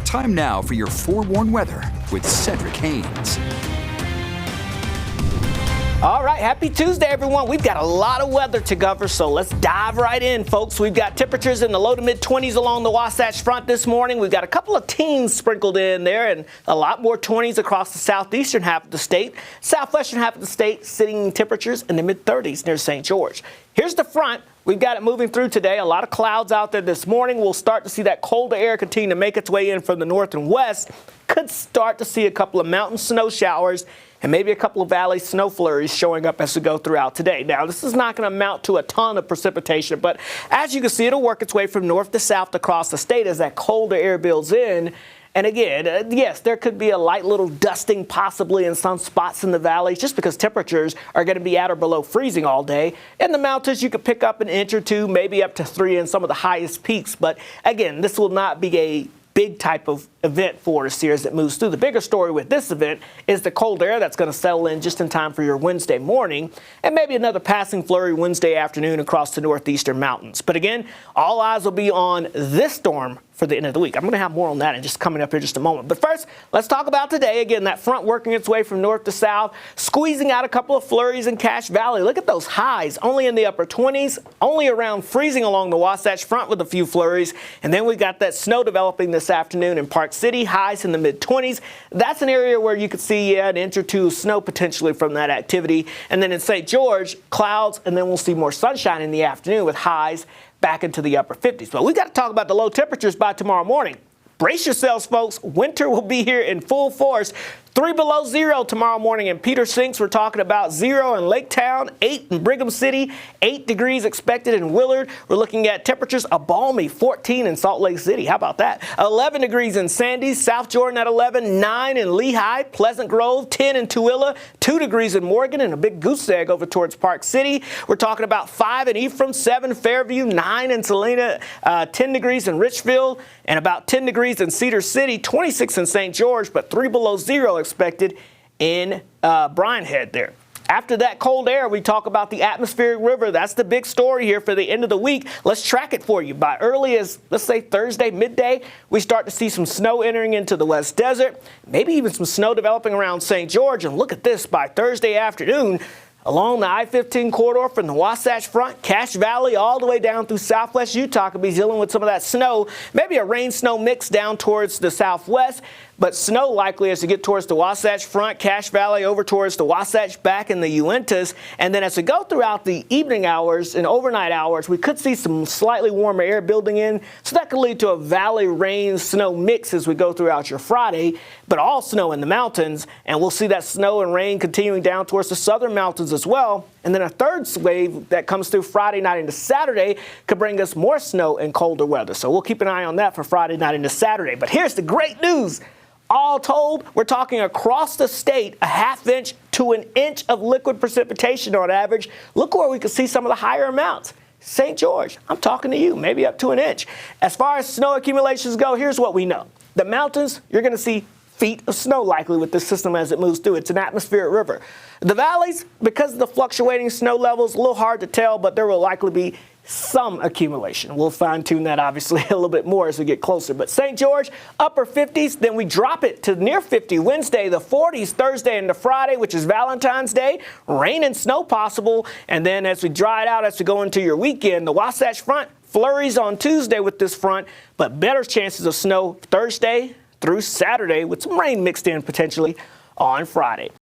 Time now for your forewarned weather with Cedric Haynes. All right, happy Tuesday, everyone. We've got a lot of weather to cover, so let's dive right in, folks. We've got temperatures in the low to mid-20s along the Wasatch Front this morning. We've got a couple of teens sprinkled in there and a lot more 20s across the southeastern half of the state. Southwestern half of the state sitting temperatures in the mid-30s near St. George. Here's the front. We've got it moving through today. A lot of clouds out there this morning. We'll start to see that colder air continue to make its way in from the north and west. Could start to see a couple of mountain snow showers and maybe a couple of valley snow flurries showing up as we go throughout today. Now, this is not going to amount to a ton of precipitation, but as you can see, it'll work its way from north to south across the state as that colder air builds in. And again, yes, there could be a light little dusting possibly in some spots in the valleys just because temperatures are going to be at or below freezing all day. In the mountains, you could pick up an inch or two, maybe up to 3 in some of the highest peaks. But again, this will not be a big type of event for us here as it moves through. The bigger story with this event is the cold air that's going to settle in just in time for your Wednesday morning and maybe another passing flurry Wednesday afternoon across the northeastern mountains. But again, all eyes will be on this storm for the end of the week. I'm going to have more on that and just coming up here in just a moment. But first, let's talk about today. Again, that front working its way from north to south, squeezing out a couple of flurries in Cache Valley. Look at those highs, only in the upper 20s, only around freezing along the Wasatch Front with a few flurries. And then we got that snow developing this afternoon in Park City, highs in the mid-20s. That's an area where you could see an inch or two of snow potentially from that activity. And then in St. George, clouds, and then we'll see more sunshine in the afternoon with highs back into the upper 50s. But we've got to talk about the low temperatures by tomorrow morning. Brace yourselves, folks. Winter will be here in full force. 3 below 0 tomorrow morning in Peter Sinks. We're talking about 0 in Lake Town, 8 in Brigham City, 8 degrees expected in Willard. We're looking at temperatures a balmy 14 in Salt Lake City. How about that? 11 degrees in Sandy, South Jordan at 11, 9 in Lehigh, Pleasant Grove, 10 in Tooele, 2 degrees in Morgan, and a big goose egg over towards Park City. We're talking about 5 in Ephraim, 7 Fairview, 9 in Salina, 10 degrees in Richfield, and about 10 degrees in Cedar City, 26 in St. George, but 3 below 0 expected in Bryan Head there. After that cold air, we talk about the atmospheric river. That's the big story here for the end of the week. Let's track it for you. By early as, let's say, Thursday, midday, we start to see some snow entering into the West Desert, maybe even some snow developing around St. George. And look at this, by Thursday afternoon, along the I-15 corridor from the Wasatch Front, Cache Valley, all the way down through southwest Utah could be dealing with some of that snow, maybe a rain-snow mix down towards the southwest, but snow likely as you get towards the Wasatch Front, Cache Valley, over towards the Wasatch back in the Uintas. And then as we go throughout the evening hours and overnight hours, we could see some slightly warmer air building in. So that could lead to a valley rain snow mix as we go throughout your Friday, but all snow in the mountains. And we'll see that snow and rain continuing down towards the southern mountains as well. And then a third wave that comes through Friday night into Saturday could bring us more snow and colder weather. So we'll keep an eye on that for Friday night into Saturday. But here's the great news. All told, we're talking across the state, a ½ inch to an inch of liquid precipitation on average. Look where we can see some of the higher amounts. St. George, I'm talking to you, maybe up to an inch. As far as snow accumulations go, here's what we know. The mountains, you're going to see feet of snow likely with this system as it moves through. It's an atmospheric river. The valleys, because of the fluctuating snow levels, a little hard to tell, but there will likely be some accumulation. We'll fine-tune that obviously a little bit more as we get closer. But St. George, upper 50s, then we drop it to near 50 Wednesday, the 40s Thursday into Friday, which is Valentine's Day. Rain and snow possible. And then as we dry it out, as we go into your weekend, the Wasatch Front, flurries on Tuesday with this front, but better chances of snow Thursday through Saturday with some rain mixed in potentially on Friday.